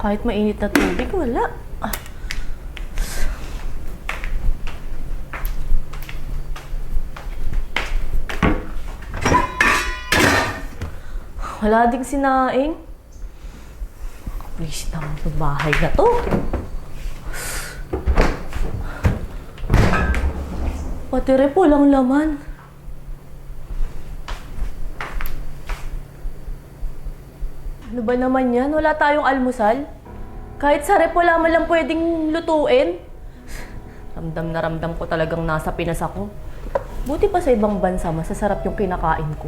Kahit mainit na tubig, wala. Wala ding sinaing. Please naman itong bahay na to. Pati rep, walang laman. Ano ba naman yan? Wala tayong almusal? Kahit sa rep, wala man lang pwedeng lutuin? Ramdam na ramdam ko talagang nasa Pinas ako. Buti pa sa ibang bansa, masasarap yung kinakain ko.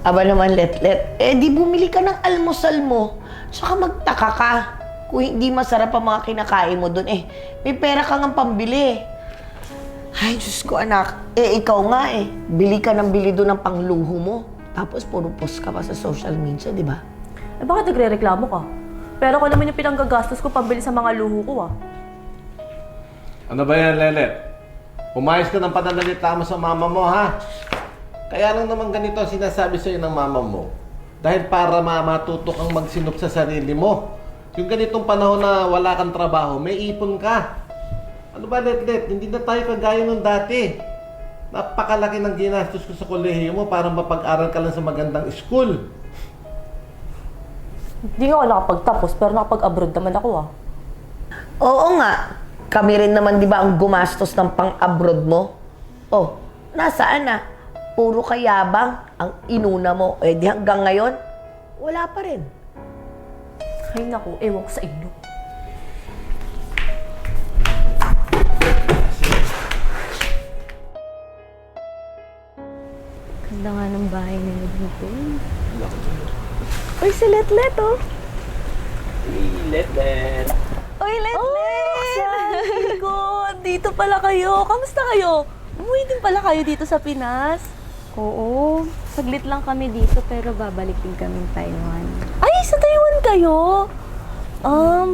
Aba naman, Letlet. Eh, di bumili ka ng almusal mo. Tsaka magtaka ka kung hindi masarap ang mga kinakain mo doon. Eh, may pera ka ng pambili. Ay, Diyos ko, anak. Eh, ikaw nga eh. Bili ka ng bili doon ng pangluho mo. Tapos puro post ka pa sa social media, di ba? Eh bakit nagre-reklamo ka? Pero ko naman yung pinanggagastos ko pambili sa mga luho ko ah. Ano ba yan, Lelet? Umayos ka ng pananalita mo sa mama mo, ha? Kaya lang naman ganito ang sinasabi sa'yo ng mama mo. Dahil para matuto kang magsinup sa sarili mo. Yung ganitong panahon na wala kang trabaho, may ipon ka. Ano ba, Letlet? Hindi na tayo kagaya nung dati. Napakalaki ng ginastos ko sa kolehiyo mo para mapag-aral ka lang sa magandang school. Hindi nga ako nakapagtapos pero nakapag-abroad naman ako ah. Oo nga. Kami rin naman, di ba, ang gumastos ng pang-abroad mo? Oh, nasaan na? Puro kayabang ang inuna mo. Eh, di hanggang ngayon, wala pa rin. Ay naku, ewan ko sa inyo. Ganda nga ng bahay nila dito. Uy, si Letlet oh! Letlet! Uy, Letlet! Ko, dito pala kayo. Kamusta kayo? Umuwi din pala kayo dito sa Pinas? Oo, saglit lang kami dito pero babalik din kami Taiwan. Ay, sa Taiwan kayo?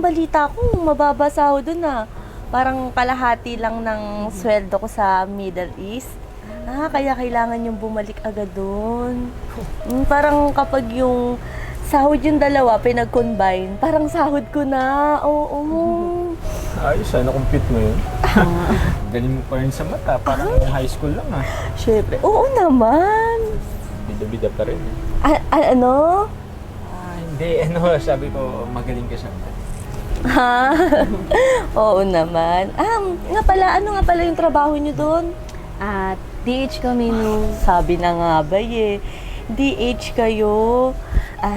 Balita ko, mababa sahod dun ah. Parang kalahati lang ng sweldo ko sa Middle East. Kaya kailangan yung bumalik agad dun. Parang kapag yung sahod yung dalawa, pinag-combine, parang sahod ko na. Oo. Ayos, sana compute mo yun. Galing mo pa rin sa mata, parang high school lang ah. Syempre, oo naman. Bida-bida pa rin. Ano? Hindi, sabi ko magaling ka sa mata. Ha? Oo naman. Nga pala, ano nga pala yung trabaho nyo doon? At DH kami nung Sabi na nga ba DH kayo.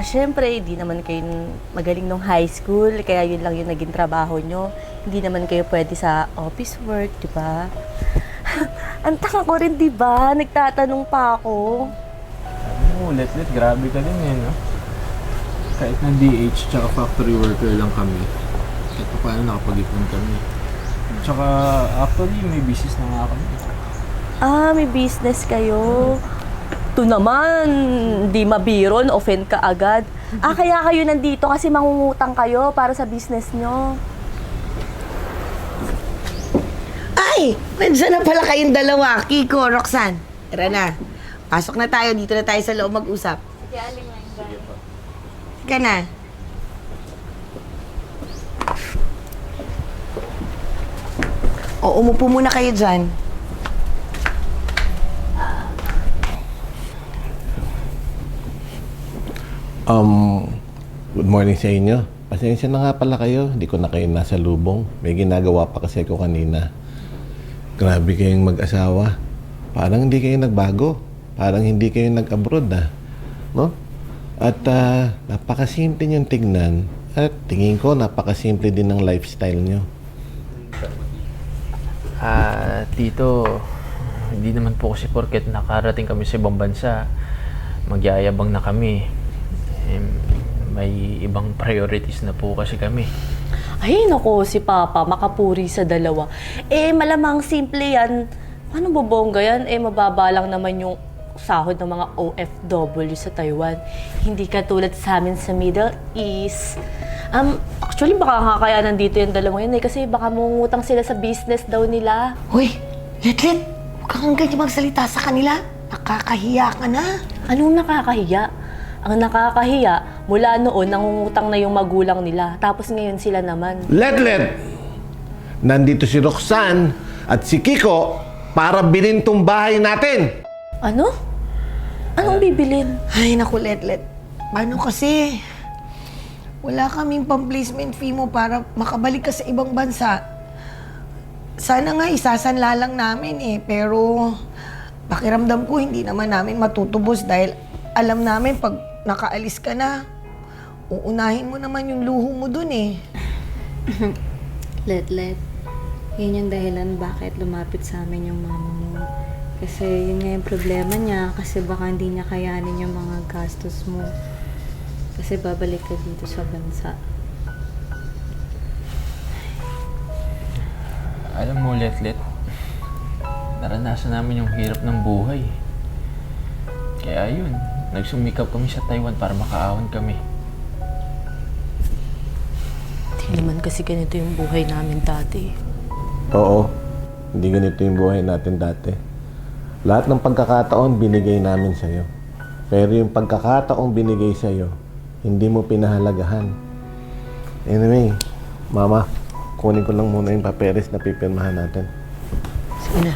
Syempre, di naman kayo magaling nung high school, kaya yun lang yung naging trabaho nyo. Hindi naman kayo pwede sa office work, di ba? Ang tanga ko rin, di ba? Nagtatanong pa ako. Oo, Letlet, grabe ka din eh, no? Kahit na DH tsaka factory worker lang kami, kahit pa paano nakapag-ipon kami. Tsaka actually, may business na nga kami. May business kayo. Ito naman, di mabiron, offend ka agad. Kaya kayo nandito kasi mangungutang kayo para sa business nyo. Ay! Nandiyan na pala kayong dalawa. Kiko, Roxanne. Tara na. Pasok na tayo. Dito na tayo sa loob mag-usap. Sige, aling lang Sige ka na. O, umupo muna kayo dyan. Good morning sa inyo. Pasensya na nga pala kayo. Hindi ko na kayo nasa lubong. May ginagawa pa kasi ako kanina. Grabe kayong mag-asawa. Parang hindi kayo nagbago. Parang hindi kayo nag-abroad no? At napakasimple niyong tignan. At tingin ko napakasimple din ng lifestyle niyo. Tito, hindi naman po kasi porket nakarating kami sa ibang bansa, magyayabang na kami. May ibang priorities na po kasi kami. Ay, nako, si Papa, makapuri sa dalawa. Malamang simple yan. Paano bobongga yan? Mababa lang naman yung sahod ng mga OFW sa Taiwan. Hindi katulad sa amin sa Middle East. Actually, baka nga kaya nandito yung dalawang yun kasi baka mangungutang sila sa business daw nila. Hoy, Letlet! Huwag kang ganyan magsalita sa kanila. Nakakahiya ka na. Anong nakakahiya? Ang nakakahiya, mula noon, nangungutang na yung magulang nila. Tapos ngayon sila naman. Letlet! Nandito si Roxanne at si Kiko para bilhin tong bahay natin. Ano? Anong bibilin? Ay, naku, Letlet. Paano kasi? Wala kaming pang-placement fee mo para makabalik ka sa ibang bansa. Sana nga isasanla lang namin eh, pero pakiramdam ko hindi naman namin matutubos dahil alam namin pag nakaalis ka na, uunahin mo naman yung luho mo dun eh. Let. Yun yung dahilan bakit lumapit sa amin yung mama mo. Kasi yun nga yung problema niya. Kasi baka hindi niya kayanin yung mga gastos mo. Kasi babalik ka dito sa bansa. Alam mo, Letlet, naranasan namin yung hirap ng buhay. Kaya yun, nagsumikap kami sa Taiwan para makaahon kami. Hindi naman kasi ganito yung buhay namin dati. Oo, hindi ganito yung buhay natin dati. Lahat ng pagkakataon binigay namin sa'yo. Pero yung pagkakataong binigay sa'yo, hindi mo pinahalagahan. Anyway, Mama, kunin ko lang muna yung papeles na pipirmahan natin. Sige na.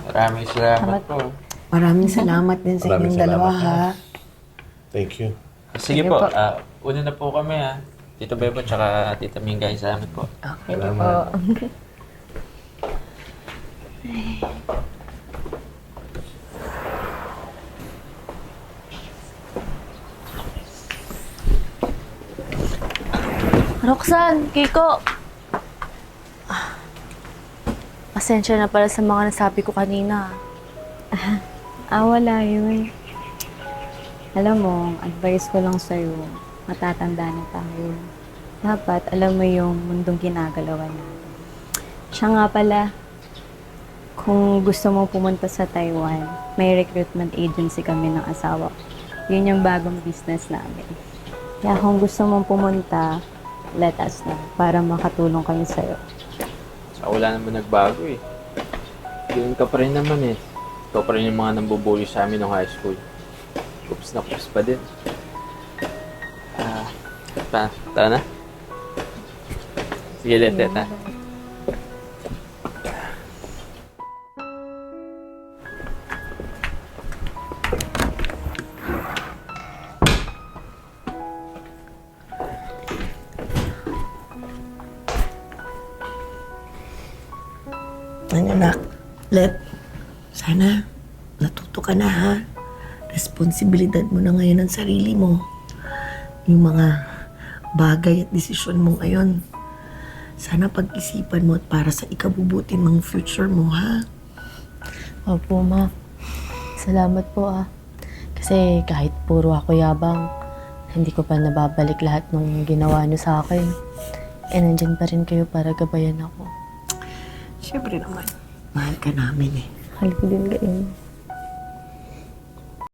Maraming salamat po. Maraming salamat din sa Maraming inyong dalawa, salamat, ha? Thank you. Sige Sige po, po. una na po kami ha. Tito Bebo tsaka Tita Mingay, salamat po. Salamat. Roxanne, Kiko! Pasensya na pala sa mga nasabi ko kanina. Wala yun. Alam mo, advice ko lang sa'yo, matatanda na tayo. Dapat alam mo yung mundong ginagalawan natin. Siya nga pala, kung gusto mo pumunta sa Taiwan, may recruitment agency kami ng asawa ko. Yun yung bagong business namin. Kaya kung gusto mong pumunta, let us know para makatulong kami sa'yo. Sa wala naman nagbago eh. Yun ka pa rin naman eh. Ikaw pa rin yung mga nambubuli sa amin ng high school. Kups na kups pa din. Tara na. Sige, Letlet ha. Ano, anak? Sana natuto ka na, ha? Responsibilidad mo na ngayon ang sarili mo. Yung mga bagay at desisyon mo ngayon. Sana pag-isipan mo at para sa ikabubuti ng future mo, ha? Opo, Ma. Salamat po, Kasi kahit puro ako yabang, hindi ko pa nababalik lahat ng ginawa niyo sa akin. Nandyan pa rin kayo para gabayan ako. Siyempre naman, mahal ka namin eh. Mahal ko din kayo.